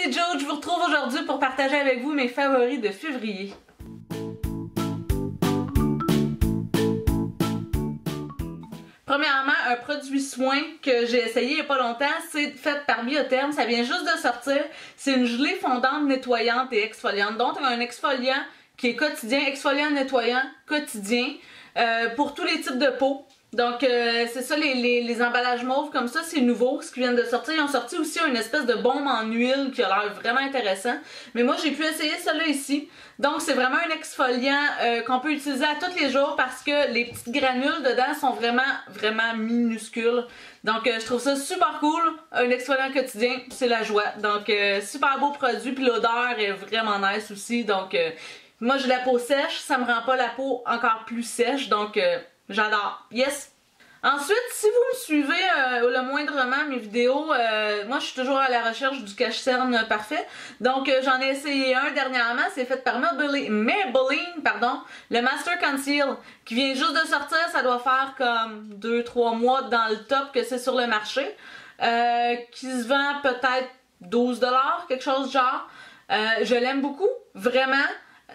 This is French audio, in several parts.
c'est Jude, je vous retrouve aujourd'hui pour partager avec vous mes favoris de février. Premièrement, un produit soin que j'ai essayé il n'y a pas longtemps, c'est fait par Biotherm, ça vient juste de sortir. C'est une gelée fondante, nettoyante et exfoliante. Donc un exfoliant qui est quotidien, exfoliant, nettoyant, quotidien, pour tous les types de peau. Donc c'est ça, les emballages mauves comme ça, c'est nouveau, ce qui vient de sortir. Ils ont sorti aussi une espèce de bombe en huile qui a l'air vraiment intéressant. Mais moi j'ai pu essayer celui-là ici. Donc c'est vraiment un exfoliant qu'on peut utiliser à tous les jours parce que les petites granules dedans sont vraiment minuscules. Donc je trouve ça super cool. Un exfoliant quotidien, c'est la joie. Donc super beau produit, puis l'odeur est vraiment nice aussi. Donc moi j'ai la peau sèche, ça me rend pas la peau encore plus sèche. Donc j'adore. Yes! Ensuite, si vous me suivez le moindrement mes vidéos, moi je suis toujours à la recherche du cache-cerne parfait. Donc j'en ai essayé un dernièrement, c'est fait par Maybelline, le Master Conceal, qui vient juste de sortir, ça doit faire comme 2-3 mois dans le top que c'est sur le marché. Qui se vend peut-être 12$, quelque chose du genre. Je l'aime beaucoup, vraiment.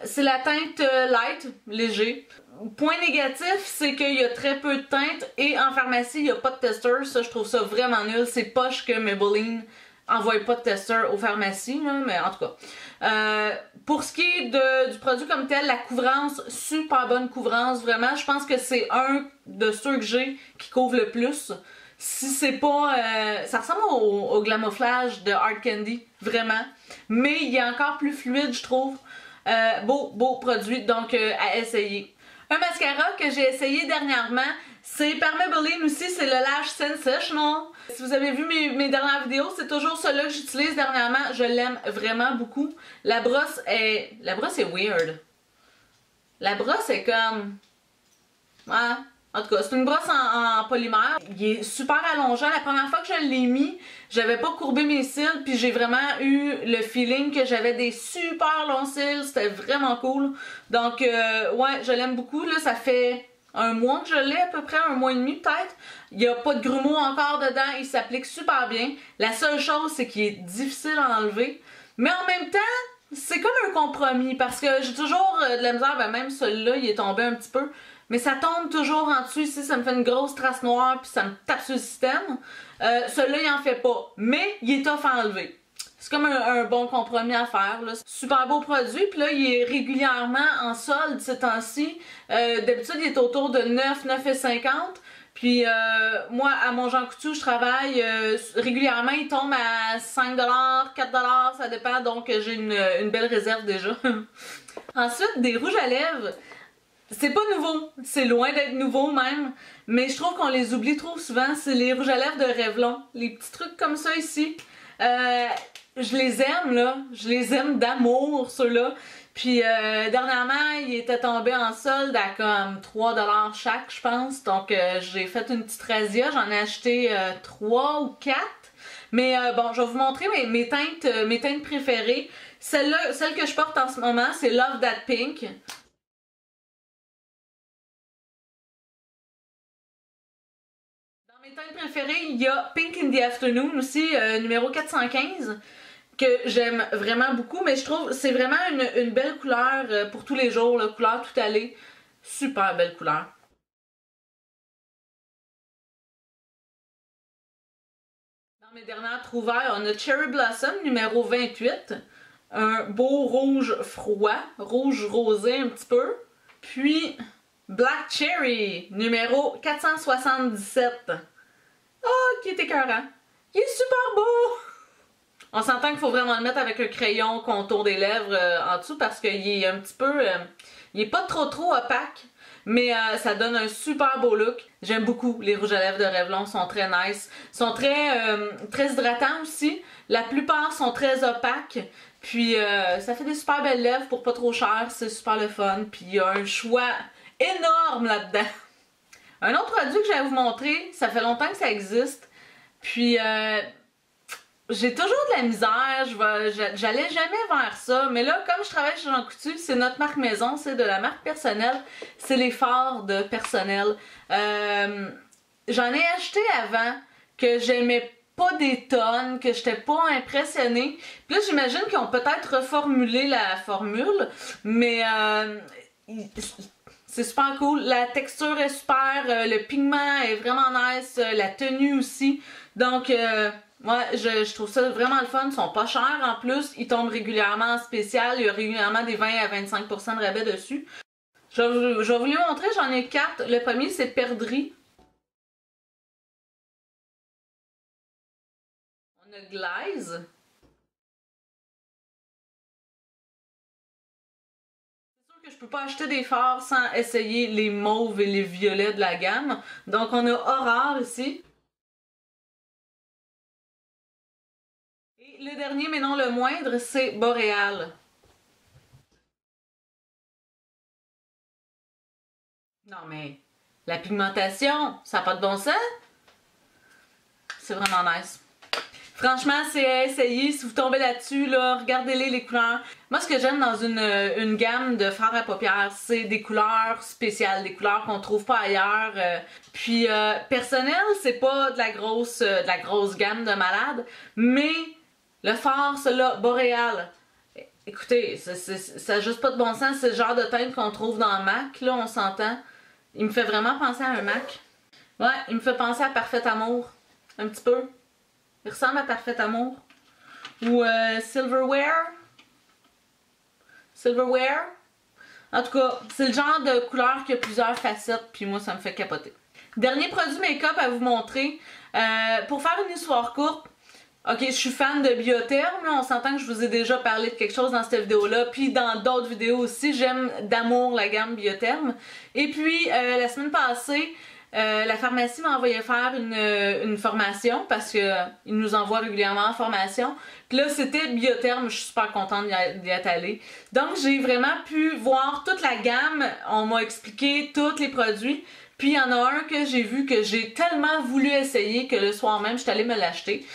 C'est la teinte light, léger. Point négatif, c'est qu'il y a très peu de teinte et en pharmacie, il n'y a pas de testeur. Ça, je trouve ça vraiment nul. C'est poche que Maybelline envoie pas de testeur aux pharmacies, là, mais en tout cas. Pour ce qui est du produit comme tel, la couvrance, super bonne couvrance, vraiment. Je pense que c'est un de ceux que j'ai qui couvre le plus. Si c'est pas... ça ressemble au Glamouflage de Hard Candy, vraiment. Mais il est encore plus fluide, je trouve. Beau produit, donc à essayer. Un mascara que j'ai essayé dernièrement, c'est par Maybelline aussi, c'est le Lash Sensational. Si vous avez vu mes dernières vidéos, c'est toujours celui-là que j'utilise dernièrement. Je l'aime vraiment beaucoup. La brosse est weird. La brosse est comme... Ouais. En tout cas, c'est une brosse en polymère. Il est super allongeant. La première fois que je l'ai mis, j'avais pas courbé mes cils, puis j'ai vraiment eu le feeling que j'avais des super longs cils. C'était vraiment cool. Donc, ouais, je l'aime beaucoup. Là, ça fait un mois que je l'ai, à peu près, un mois et demi peut-être. Il n'y a pas de grumeaux encore dedans. Il s'applique super bien. La seule chose, c'est qu'il est difficile à enlever. Mais en même temps, c'est comme un compromis, parce que j'ai toujours de la misère. Ben, même celui-là, il est tombé un petit peu. Mais ça tombe toujours en dessous ici, ça me fait une grosse trace noire puis ça me tape sur le système. Celui-là, il en fait pas, mais il est tough à enlever. C'est comme un bon compromis à faire, là. Super beau produit, puis là, il est régulièrement en solde ces temps-ci. D'habitude, il est autour de 9,50$. Puis moi, à mon Jean Coutu, je travaille régulièrement, il tombe à 5$, 4$, ça dépend, donc j'ai une belle réserve déjà. Ensuite, des rouges à lèvres. C'est pas nouveau, c'est loin d'être nouveau même, mais je trouve qu'on les oublie trop souvent, c'est les rouges à lèvres de Revlon. Les petits trucs comme ça ici, je les aime là, je les aime d'amour ceux-là. Puis dernièrement, ils étaient tombés en solde à comme 3$ chaque je pense, donc j'ai fait une petite razzia, j'en ai acheté 3 ou 4. Mais bon, je vais vous montrer mes teintes préférées. Celle que je porte en ce moment, c'est Love That Pink. Mes teintes préférées, il y a Pink in the Afternoon aussi, numéro 415, que j'aime vraiment beaucoup, mais je trouve c'est vraiment une belle couleur pour tous les jours, la couleur tout allée. Super belle couleur. Dans mes dernières trouvailles, on a Cherry Blossom, numéro 28, un beau rouge froid, rouge rosé un petit peu, puis Black Cherry, numéro 477. Oh, qui est écœurant. Il est super beau! On s'entend qu'il faut vraiment le mettre avec un crayon contour des lèvres en dessous parce qu'il est un petit peu... il est pas trop opaque, mais ça donne un super beau look. J'aime beaucoup les rouges à lèvres de Revlon, sont très nice. Sont très hydratants aussi. La plupart sont très opaques. Puis ça fait des super belles lèvres pour pas trop cher, c'est super le fun. Puis il y a un choix énorme là-dedans. Un autre produit que je vais vous montrer, ça fait longtemps que ça existe, puis j'ai toujours de la misère, j'allais jamais vers ça, mais là, comme je travaille chez Jean Coutu, c'est notre marque maison, c'est de la marque personnelle, c'est les fards de personnel. J'en ai acheté avant, que j'aimais pas des tonnes, que j'étais pas impressionnée. Puis là, j'imagine qu'ils ont peut-être reformulé la formule, mais c'est super cool. La texture est super, le pigment est vraiment nice, la tenue aussi. Donc, ouais, je trouve ça vraiment le fun. Ils sont pas chers en plus. Ils tombent régulièrement en spécial. Il y a régulièrement des 20 à 25% de rabais dessus. Je vais vous les montrer, j'en ai 4. Le premier, c'est Perdrix. On a Glaze. C'est sûr que je peux pas acheter des fards sans essayer les mauves et les violets de la gamme. Donc on a Aurore ici. Et le dernier, mais non le moindre, c'est Boréal. Non mais, la pigmentation, ça n'a pas de bon sens. C'est vraiment nice. Franchement, c'est à essayer. Si vous tombez là-dessus, là, regardez-les les couleurs. Moi, ce que j'aime dans une gamme de fards à paupières, c'est des couleurs spéciales, des couleurs qu'on trouve pas ailleurs. Puis, personnel, c'est pas de la grosse gamme de malade, mais le fard, celui-là, Boréal. Écoutez, ça n'a juste pas de bon sens. C'est le genre de teinte qu'on trouve dans MAC, là, on s'entend. Il me fait vraiment penser à un MAC. Ouais, il me fait penser à Parfait Amour. Un petit peu. Il ressemble à Parfait Amour. Ou Silverware. Silverware. En tout cas, c'est le genre de couleur qui a plusieurs facettes, puis moi, ça me fait capoter. Dernier produit make-up à vous montrer. Pour faire une histoire courte, ok, je suis fan de Biotherm, là, on s'entend que je vous ai déjà parlé de quelque chose dans cette vidéo-là, puis dans d'autres vidéos aussi, j'aime d'amour la gamme Biotherm. Et puis, la semaine passée, la pharmacie m'a envoyé faire une formation parce que ils nous envoient régulièrement en formation. Puis là, c'était Biotherm, je suis super contente d'y être allée. Donc, j'ai vraiment pu voir toute la gamme. On m'a expliqué tous les produits. Puis, il y en a un que j'ai vu que j'ai tellement voulu essayer que le soir même, je suis allée me l'acheter.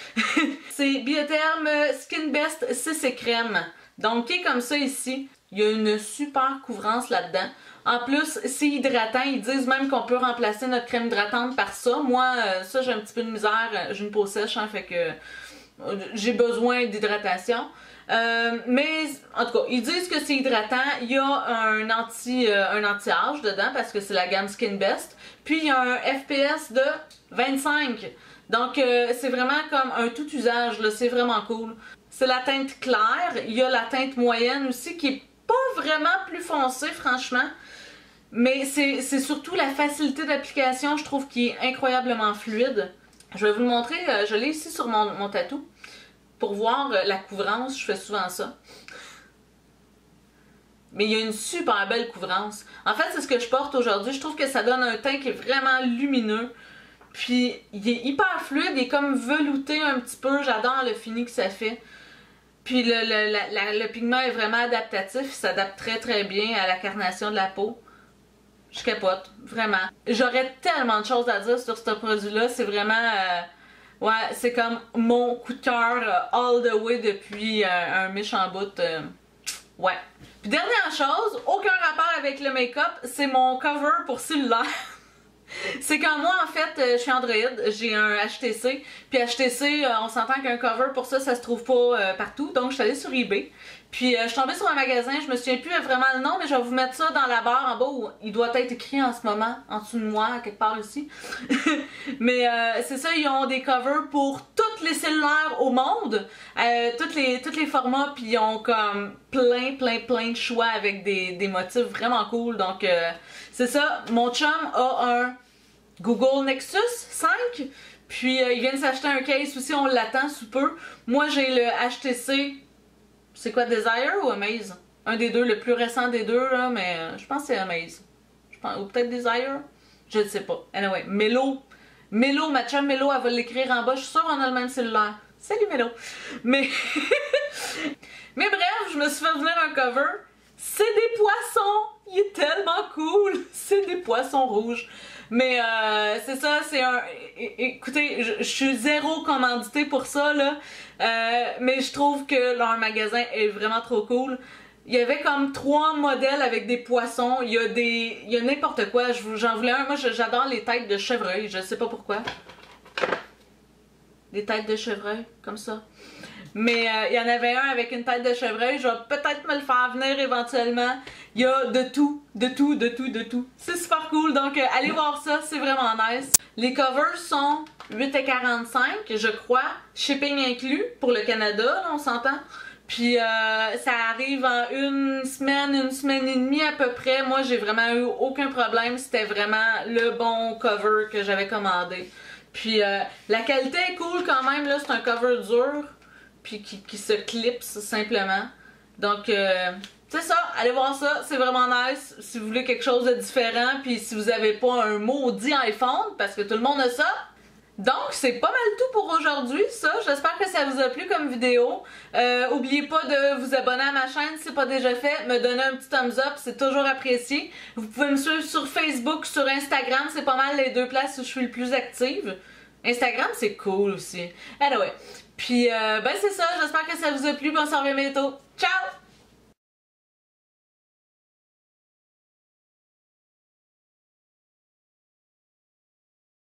C'est Biotherm Skin Best CC Crème. Donc, qui est comme ça ici. Il y a une super couvrance là-dedans. En plus, c'est hydratant. Ils disent même qu'on peut remplacer notre crème hydratante par ça. Moi, ça, j'ai un petit peu de misère. J'ai une peau sèche, hein, fait que j'ai besoin d'hydratation. Mais, en tout cas, ils disent que c'est hydratant. Il y a un anti-âge dedans parce que c'est la gamme Skin Best. Puis, il y a un FPS de 25. Donc, c'est vraiment comme un tout usage. C'est vraiment cool. C'est la teinte claire. Il y a la teinte moyenne aussi qui est pas vraiment plus foncée, franchement. Mais c'est surtout la facilité d'application, je trouve, qui est incroyablement fluide. Je vais vous le montrer, je l'ai ici sur mon tatou. Pour voir la couvrance, je fais souvent ça. Mais il y a une super belle couvrance. En fait, c'est ce que je porte aujourd'hui. Je trouve que ça donne un teint qui est vraiment lumineux. Puis, il est hyper fluide, il est comme velouté un petit peu. J'adore le fini que ça fait. Puis, le pigment est vraiment adaptatif. Il s'adapte très très bien à la carnation de la peau. Je capote, vraiment. J'aurais tellement de choses à dire sur ce produit-là. C'est vraiment... ouais, c'est comme mon coup de cœur all the way depuis un méchant bout. Ouais. Puis dernière chose, aucun rapport avec le make-up, c'est mon cover pour cellulaire. C'est quand moi, en fait, je suis Android, j'ai un HTC. Puis HTC, on s'entend qu'un cover pour ça, ça se trouve pas partout. Donc, je suis allée sur eBay. Puis, je suis tombée sur un magasin, je me souviens plus vraiment le nom, mais je vais vous mettre ça dans la barre en bas où il doit être écrit en ce moment, en dessous de moi, quelque part ici. Mais c'est ça, ils ont des covers pour tous les cellulaires au monde, tous les formats, puis ils ont comme plein de choix avec des motifs vraiment cool. Donc, c'est ça, mon chum a un Google Nexus 5. Puis il vient de s'acheter un case aussi, on l'attend sous peu. Moi j'ai le HTC, c'est quoi, Desire ou Amaze? Un des deux, le plus récent des deux, là, mais je pense que c'est Amaze. Ou peut-être Desire? Je ne sais pas. Anyway, Mélo, ma chum Mélo, elle va l'écrire en bas, je suis sûre qu'on a le même cellulaire. Salut Mélo! Mais... mais bref, je me suis fait venir un cover. C'est des poissons! Il est tellement cool! C'est des poissons rouges. Mais c'est ça, c'est un... Écoutez, je suis zéro commandité pour ça, là. Mais je trouve que leur magasin est vraiment trop cool. Il y avait comme 3 modèles avec des poissons. Il y a n'importe quoi. J'en voulais un. Moi, j'adore les têtes de chevreuil. Je sais pas pourquoi. des têtes de chevreuil, comme ça. Mais il y en avait un avec une tête de chevreuil, je vais peut-être me le faire venir éventuellement. Il y a de tout, de tout, de tout, de tout. C'est super cool, donc allez voir ça, c'est vraiment nice. Les covers sont 8,45 $, je crois, shipping inclus pour le Canada, là, on s'entend. Puis ça arrive en une semaine et demie à peu près. Moi, j'ai vraiment eu aucun problème, c'était vraiment le bon cover que j'avais commandé. Puis la qualité est cool quand même, là, c'est un cover dur. Puis qui se clipse simplement. Donc, c'est ça, allez voir ça, c'est vraiment nice. Si vous voulez quelque chose de différent, puis si vous avez pas un maudit iPhone, parce que tout le monde a ça. Donc, c'est pas mal tout pour aujourd'hui, ça. J'espère que ça vous a plu comme vidéo. Oubliez pas de vous abonner à ma chaîne si c'est pas déjà fait. Me donner un petit thumbs up, c'est toujours apprécié. Vous pouvez me suivre sur Facebook, sur Instagram. C'est pas mal les deux places où je suis le plus active. Instagram, c'est cool aussi. Anyway. Puis, ben c'est ça. J'espère que ça vous a plu. On se revoit bientôt. Ciao!